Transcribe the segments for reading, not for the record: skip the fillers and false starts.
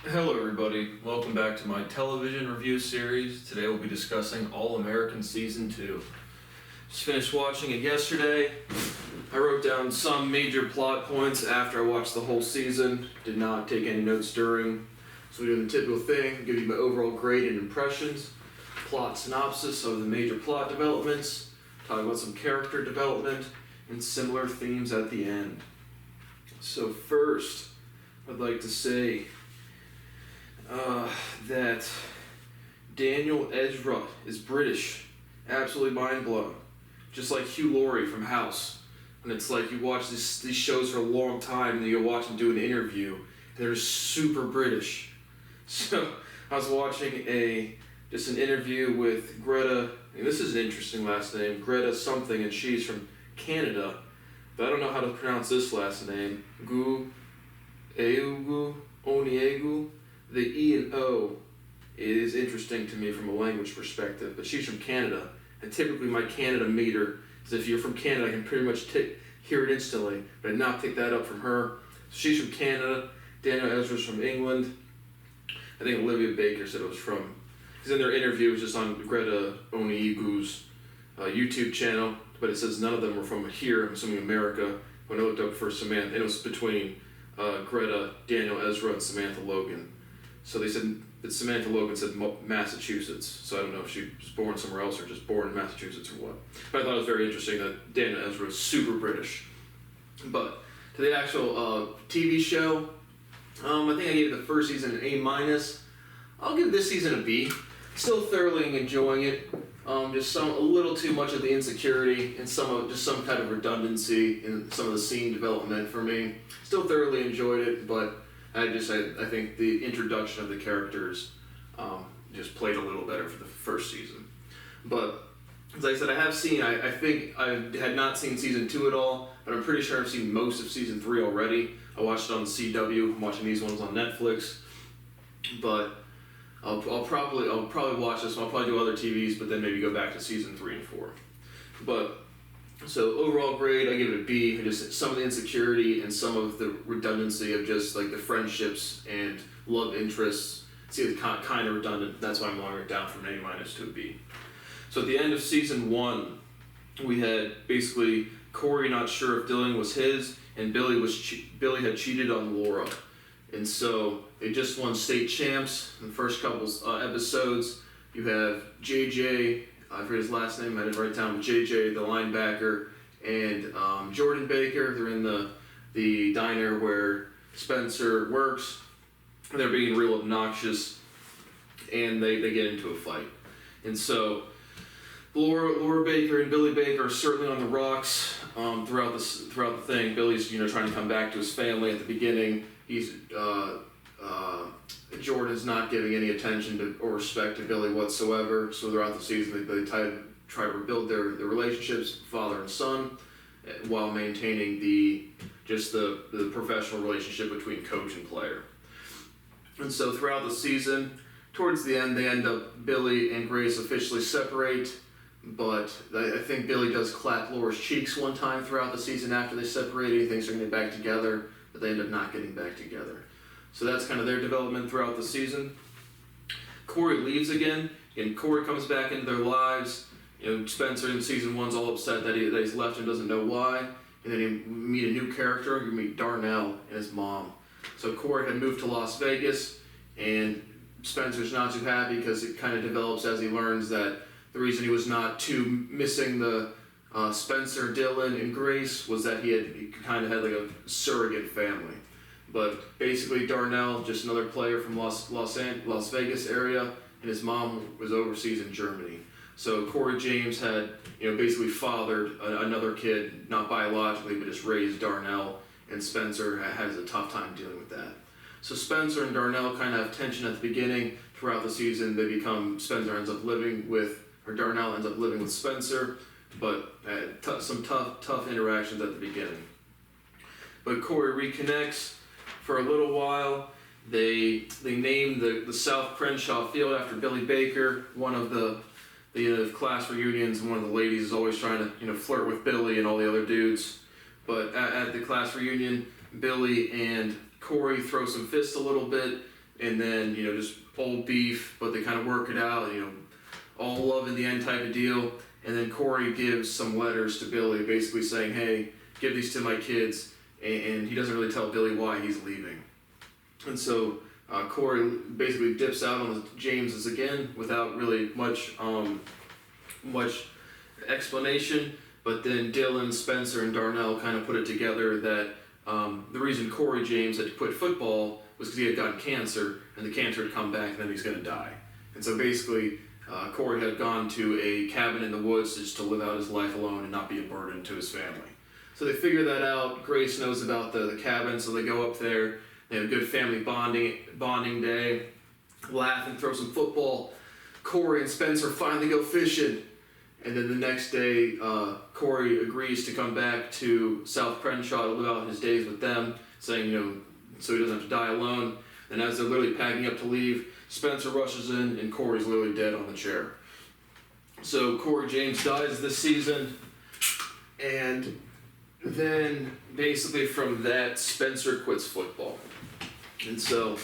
Hello everybody, welcome back to my television review series. Today we'll be discussing All American Season 2. Just finished watching it yesterday. I wrote down some major plot points after I watched the whole season. Did not take any notes during. So we're doing the typical thing, give you my overall grade and impressions, plot synopsis of the major plot developments, talking about some character development, and similar themes at the end. So first, I'd like to say that Daniel Ezra is British. Absolutely mind-blowing. Just like Hugh Laurie from House. And it's like you watch these shows for a long time and you watch them do an interview and they're super British. So I was watching an interview with Greta, and this is an interesting last name, Greta something, and she's from Canada. But I don't know how to pronounce this last name. Oniegu. The E and O is interesting to me from a language perspective, but she's from Canada, and typically my Canada meter is if you're from Canada, I can pretty much hear it instantly, but I did not pick that up from her. So she's from Canada, Daniel Ezra's from England. I think Olivia Baker said it was from, because in their interview, it was just on Greta Oniegu's YouTube channel, but it says none of them were from here, I'm assuming America, when I looked up for Samantha, and it was between Greta, Daniel Ezra, and Samantha Logan. So they said that Samantha Logan said Massachusetts, so I don't know if she was born somewhere else or just born in Massachusetts or what. But I thought it was very interesting that Daniel Ezra is super British. But to the actual TV show, I think I gave the first season an A-. I'll give this season a B. Still thoroughly enjoying it. Just a little too much of the insecurity and some kind of redundancy in some of the scene development for me. Still thoroughly enjoyed it, but I think the introduction of the characters just played a little better for the first season. But as I said, I think I had not seen season 2 at all, but I'm pretty sure I've seen most of season 3 already. I watched it on the CW. I'm watching these ones on Netflix, but I'll probably watch this one. I'll probably do other TVs, but then maybe go back to season 3 and 4. But so overall grade, I give it a B. Just some of the insecurity and some of the redundancy of just like the friendships and love interests. See, it's kind of redundant. That's why I'm lowering it down from an A- to a B. So at the end of season 1, we had basically Corey not sure if Dylan was his, and Billy had cheated on Laura, and so they just won state champs in the first couple episodes. You have JJ. I forget his last name, I didn't write it down, JJ, the linebacker, and Jordan Baker. They're in the diner where Spencer works. They're being real obnoxious, and they get into a fight. And so Laura Baker and Billy Baker are certainly on the rocks throughout the thing. Billy's trying to come back to his family at the beginning. He's Jordan's not giving any attention or respect to Billy whatsoever. So throughout the season, they try to rebuild their relationships, father and son, while maintaining the professional relationship between coach and player. And so throughout the season, towards the end, they end up Billy and Grace officially separate. But I think Billy does clap Laura's cheeks one time throughout the season after they separate. He thinks they're going to get back together, but they end up not getting back together. So that's kind of their development throughout the season. Corey leaves again, and Corey comes back into their lives. Spencer in season 1's all upset that he's left and doesn't know why. And then you meet a new character. You meet Darnell and his mom. So Corey had moved to Las Vegas, and Spencer's not too happy because it kind of develops as he learns that the reason he was not too missing the Spencer, Dylan, and Grace was that he kind of had like a surrogate family. But basically Darnell, just another player from Las Vegas area, and his mom was overseas in Germany. So Corey James had basically fathered another kid, not biologically, but just raised Darnell, and Spencer has a tough time dealing with that. So Spencer and Darnell kind of have tension at the beginning. Throughout the season, Darnell ends up living with Spencer, but some tough interactions at the beginning. But Corey reconnects for a little while. They named the South Crenshaw Field after Billy Baker. One of the class reunions, one of the ladies is always trying to flirt with Billy and all the other dudes. But at the class reunion, Billy and Corey throw some fists a little bit, and then, just old beef, but they kind of work it out, all love in the end type of deal. And then Corey gives some letters to Billy basically saying, hey, give these to my kids, and he doesn't really tell Billy why he's leaving. And so Corey basically dips out on the Jameses again without really much explanation, but then Dylan, Spencer, and Darnell kind of put it together that the reason Corey James had to quit football was because he had gotten cancer, and the cancer had come back, and then he's going to die. And so basically, Corey had gone to a cabin in the woods just to live out his life alone and not be a burden to his family. So they figure that out. Grace knows about the cabin, so they go up there. They have a good family bonding day, laugh and throw some football. Corey and Spencer finally go fishing. And then the next day, Corey agrees to come back to South Crenshaw to live out his days with them, saying, so he doesn't have to die alone. And as they're literally packing up to leave, Spencer rushes in and Corey's literally dead on the chair. So Corey James dies this season, and then basically from that, Spencer quits football. And so,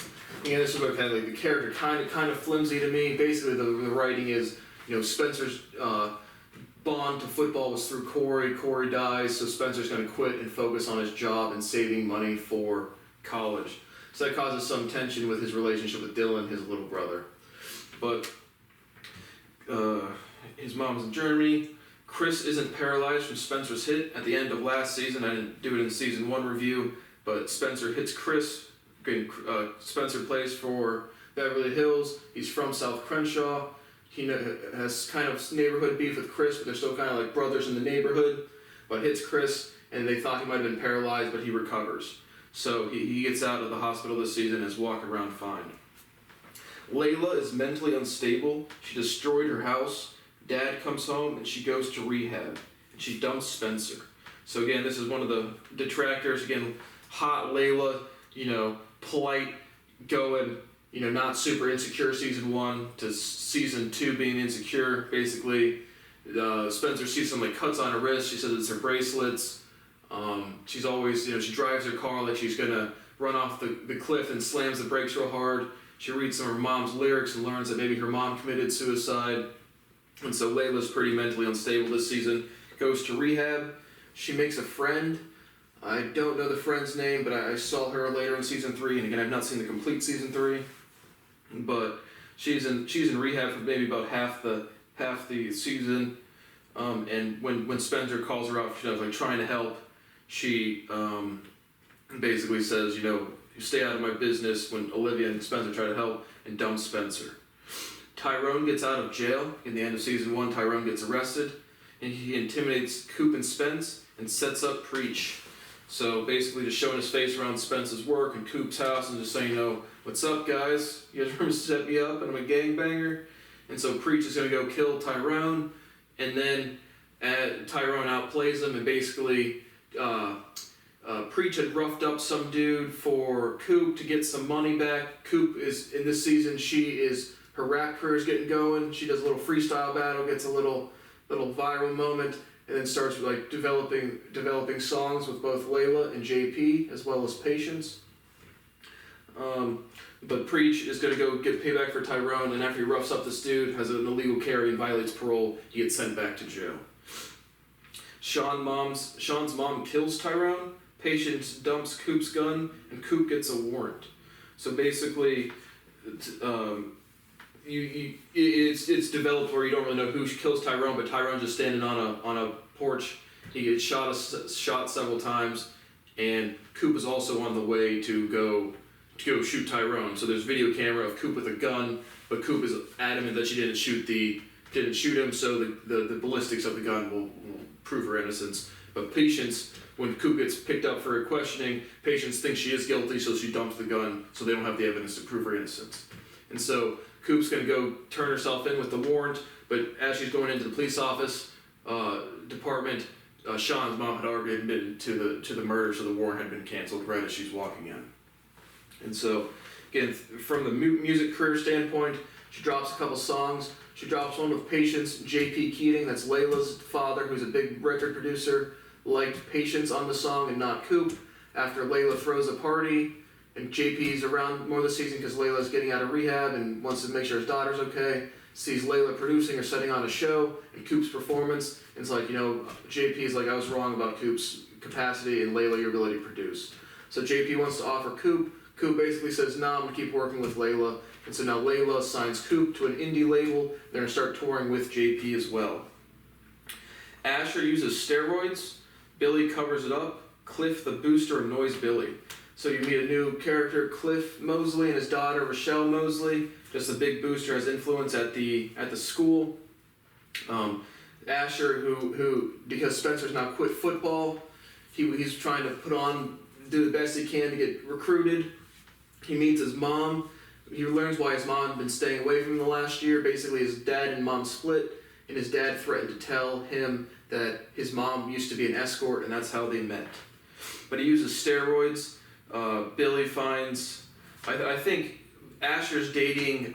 this is what kind of like the character kind of flimsy to me. Basically, the writing is, Spencer's bond to football was through Corey. Corey dies, so Spencer's going to quit and focus on his job and saving money for college. So that causes some tension with his relationship with Dylan, his little brother. But his mom's in Germany. Chris isn't paralyzed from Spencer's hit at the end of last season. I didn't do it in the season 1 review, but Spencer hits Chris. Spencer plays for Beverly Hills. He's from South Crenshaw. He has kind of neighborhood beef with Chris, but they're still kind of like brothers in the neighborhood. But hits Chris, and they thought he might have been paralyzed, but he recovers. So he gets out of the hospital this season and is walking around fine. Layla is mentally unstable. She destroyed her house. Dad comes home and she goes to rehab. And she dumps Spencer. So again, this is one of the detractors. Again, hot Layla, polite, going, not super insecure season 1 to season 2 being insecure. Basically, Spencer sees some cuts on her wrist. She says it's her bracelets. She's always, she drives her car like she's gonna run off the cliff and slams the brakes real hard. She reads some of her mom's lyrics and learns that maybe her mom committed suicide. And so Layla's pretty mentally unstable this season. Goes to rehab. She makes a friend. I don't know the friend's name, but I saw her later in season 3. And again, I've not seen the complete season 3. But she's in rehab for maybe about half the season. And when Spencer calls her out, she's trying to help. She basically says, you stay out of my business, when Olivia and Spencer try to help, and dumps Spencer. Tyrone gets out of jail. In the end of season 1, Tyrone gets arrested, and he intimidates Coop and Spence and sets up Preach. So basically just showing his face around Spence's work and Coop's house and just saying, what's up, guys? You guys remember to set me up and I'm a gangbanger? And so Preach is going to go kill Tyrone, and then Tyrone outplays him, and basically Preach had roughed up some dude for Coop to get some money back. Coop is, in this season, her rap career is getting going. She does a little freestyle battle, gets a little viral moment, and then starts developing songs with both Layla and JP, as well as Patience. But Preach is going to go get payback for Tyrone, and after he roughs up this dude, has an illegal carry and violates parole, he gets sent back to jail. Sean's mom kills Tyrone, Patience dumps Coop's gun, and Coop gets a warrant. So basically, it's developed where you don't really know who kills Tyrone, but Tyrone's just standing on a porch. He gets shot several times, and Coop is also on the way to go shoot Tyrone. So there's video camera of Coop with a gun, but Coop is adamant that she didn't shoot him, so the ballistics of the gun will prove her innocence. But Patience, when Coop gets picked up for questioning, Patience thinks she is guilty, so she dumps the gun, so they don't have the evidence to prove her innocence. And so Coop's going to go turn herself in with the warrant, but as she's going into the police office department, Sean's mom had already admitted to the murder, so the warrant had been canceled right as she's walking in. And so, again, from the music career standpoint, she drops a couple songs. She drops one with Patience. J.P. Keating, that's Layla's father, who's a big record producer, liked Patience on the song and not Coop. After Layla throws a party, and JP's around more this season because Layla's getting out of rehab and wants to make sure his daughter's okay. Sees Layla producing or setting on a show and Coop's performance, and it's like, JP's like, I was wrong about Coop's capacity and Layla, your ability to produce. So JP wants to offer Coop. Coop basically says, nah, I'm gonna keep working with Layla. And so now Layla signs Coop to an indie label. They're gonna start touring with JP as well. Asher uses steroids. Billy covers it up. Cliff, the booster, annoys Billy. So you meet a new character, Cliff Mosley, and his daughter, Rochelle Mosley. Just a big booster, has influence at the school. Asher, who because Spencer's now quit football, he's trying to do the best he can to get recruited. He meets his mom. He learns why his mom had been staying away from him the last year. Basically, his dad and mom split, and his dad threatened to tell him that his mom used to be an escort, and that's how they met. But he uses steroids. Billy finds, I think Asher's dating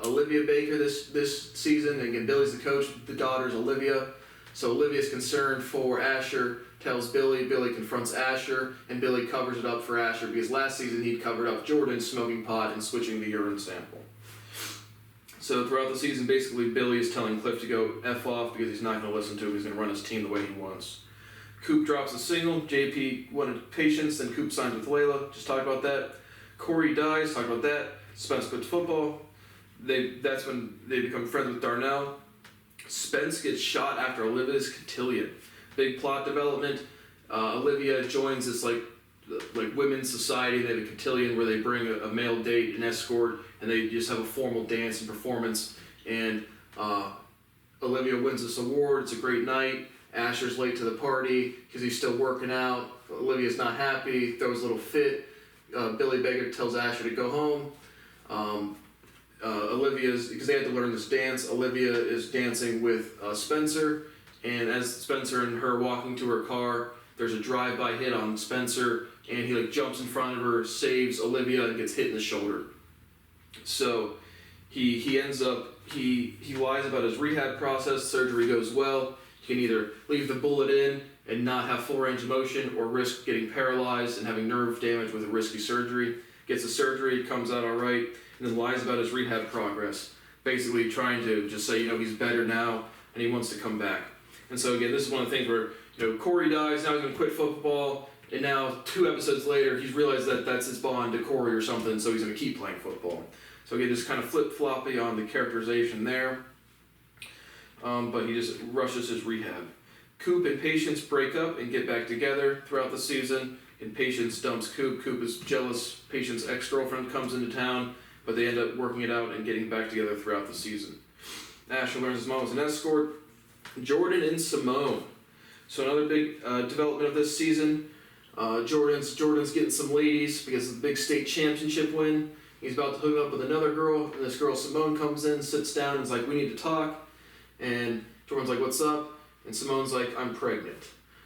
Olivia Baker this season. Again, Billy's the coach. The daughter's Olivia. So Olivia's concerned for Asher, tells Billy. Billy confronts Asher, and Billy covers it up for Asher because last season he'd covered up Jordan smoking pot and switching the urine sample. So throughout the season, basically Billy is telling Cliff to go F off because he's not going to listen to him. He's going to run his team the way he wants. Coop drops a single. JP wanted patience, then Coop signs with Layla. Just talk about that. Corey dies. Talk about that. Spence quits football. That's when they become friends with Darnell. Spence gets shot after Olivia's cotillion. Big plot development. Olivia joins this like women's society. They have a cotillion where they bring a male date, an escort, and they just have a formal dance and performance. And Olivia wins this award. It's a great night. Asher's late to the party because he's still working out. Olivia's not happy, throws a little fit. Billy Baker tells Asher to go home. Olivia's, because they had to learn this dance, Olivia is dancing with Spencer, and as Spencer and her walking to her car, there's a drive-by hit on Spencer, and he jumps in front of her, saves Olivia, and gets hit in the shoulder. So he ends up, he lies about his rehab process. Surgery goes well. He can either leave the bullet in and not have full range of motion, or risk getting paralyzed and having nerve damage with a risky surgery. Gets the surgery, comes out all right, and then lies about his rehab progress, basically trying to just say, he's better now and he wants to come back. And so again, this is one of the things where, Corey dies, now he's going to quit football, and now 2 episodes later, he's realized that that's his bond to Corey or something, so he's going to keep playing football. So again, just kind of flip-floppy on the characterization there. But he just rushes his rehab. Coop and Patience break up and get back together throughout the season, and Patience dumps Coop. Coop is jealous. Patience's ex-girlfriend comes into town, but they end up working it out and getting back together throughout the season. Asher learns his mom was an escort. Jordan and Simone. So another big development of this season. Jordan's getting some ladies because of the big state championship win. He's about to hook up with another girl, and this girl Simone comes in, sits down, and is like, we need to talk. And Jordan's like, what's up? And Simone's like, I'm pregnant.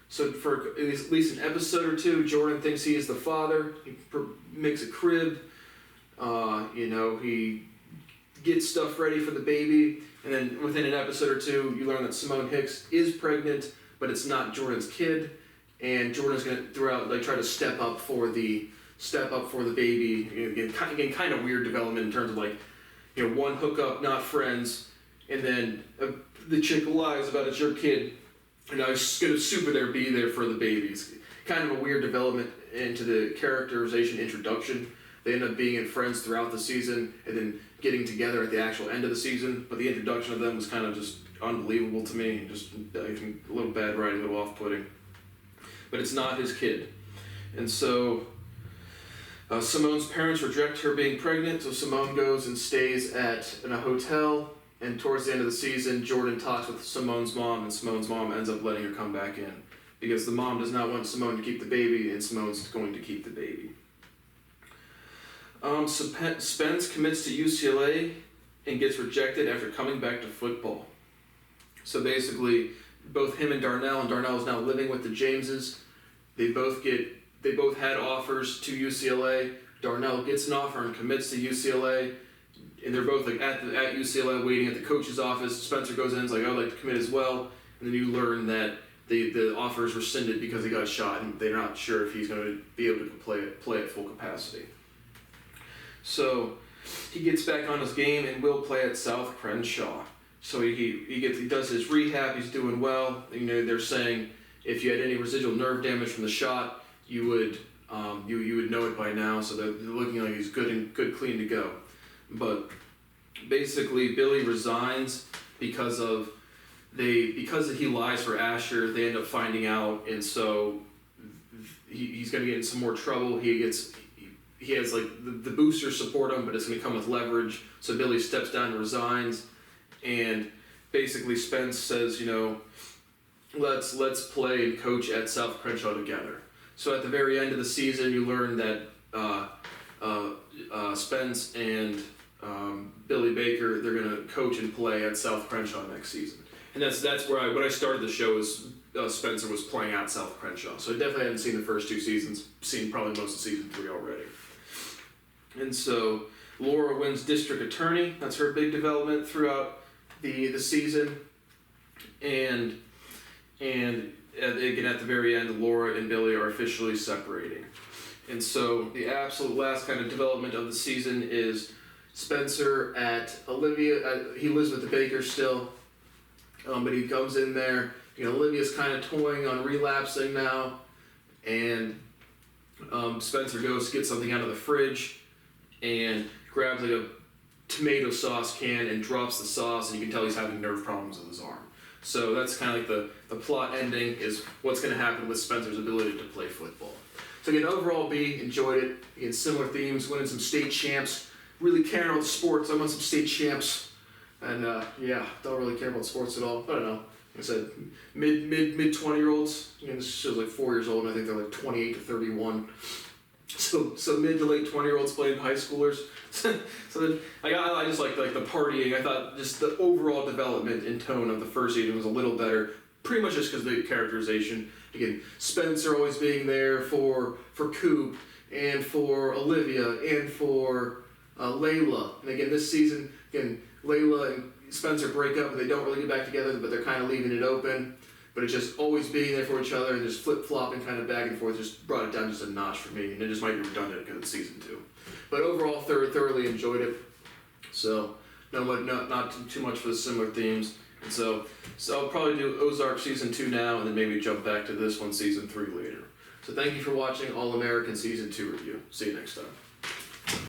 So for at least an episode or 2, Jordan thinks he is the father. He makes a crib. He gets stuff ready for the baby. And then within an episode or 2, you learn that Simone Hicks is pregnant, but it's not Jordan's kid. And Jordan's going to try to step up for the baby. Again, kind of weird development in terms of one hookup, not friends. And then the chick lies about it's your kid, and I was going to super be there for the babies. Kind of a weird development into the characterization introduction. They end up being friends throughout the season, and then getting together at the actual end of the season. But the introduction of them was kind of just unbelievable to me. Just I think a little bad writing, a little off-putting. But it's not his kid. And so Simone's parents reject her being pregnant, so Simone goes and stays in a hotel. And towards the end of the season, Jordan talks with Simone's mom, and Simone's mom ends up letting her come back in. Because the mom does not want Simone to keep the baby, and Simone's going to keep the baby. Spence commits to UCLA and gets rejected after coming back to football. So basically, both him and Darnell is now living with the Jameses. They both had offers to UCLA. Darnell gets an offer and commits to UCLA. And they're both at UCLA waiting at the coach's office. Spencer goes in and is like, I'd like to commit as well. And then you learn that the offer is rescinded because he got shot, and they're not sure if he's going to be able to play at full capacity. So he gets back on his game and will play at South Crenshaw. So he does his rehab. He's doing well. You know, they're saying if you had any residual nerve damage from the shot, you would know it by now. So they're looking like he's good, clean to go. But basically, Billy resigns because he lies for Asher. They end up finding out, and so he's going to get in some more trouble. He has like the boosters support him, but it's going to come with leverage. So Billy steps down and resigns, and basically Spence says, you know, let's play and coach at South Crenshaw together. So at the very end of the season, you learn that Spence and Billy Baker, they're going to coach and play at South Crenshaw next season. And that's where when I started the show is Spencer was playing at South Crenshaw. So I definitely hadn't seen the first 2 seasons, seen probably most of season 3 already. And so Laura wins district attorney. That's her big development throughout the season. And again, at the very end, Laura and Billy are officially separating. And so the absolute last kind of development of the season is Spencer at Olivia. He lives with the Bakers still, but he comes in there. You know, Olivia's kind of toying on relapsing now, and Spencer goes to get something out of the fridge and grabs like a tomato sauce can and drops the sauce, and you can tell he's having nerve problems with his arm. So that's kind of like the plot ending is what's going to happen with Spencer's ability to play football. So again, overall B, enjoyed it. Again, similar themes, winning some state champs, really caring about sports. I won some state champs, and don't really care about sports at all. I don't know. Like I said, mid 20-year-olds. You know, this show's like 4 years old, and I think they're like 28 to 31. So mid to late 20-year-olds playing high schoolers. So then I just like the partying. I thought just the overall development and tone of the first season was a little better, pretty much just because of the characterization. Again, Spencer always being there for Coop and for Olivia and for Layla. And again, this season, Layla and Spencer break up and they don't really get back together, but they're kind of leaving it open. But it's just always being there for each other and just flip-flopping kind of back and forth just brought it down just a notch for me. And it just might be redundant because it's season 2. But overall, thoroughly enjoyed it. So, not too much for the similar themes. And so I'll probably do Ozark season 2 now and then maybe jump back to this one season 3 later. So thank you for watching All American season 2 review. See you next time.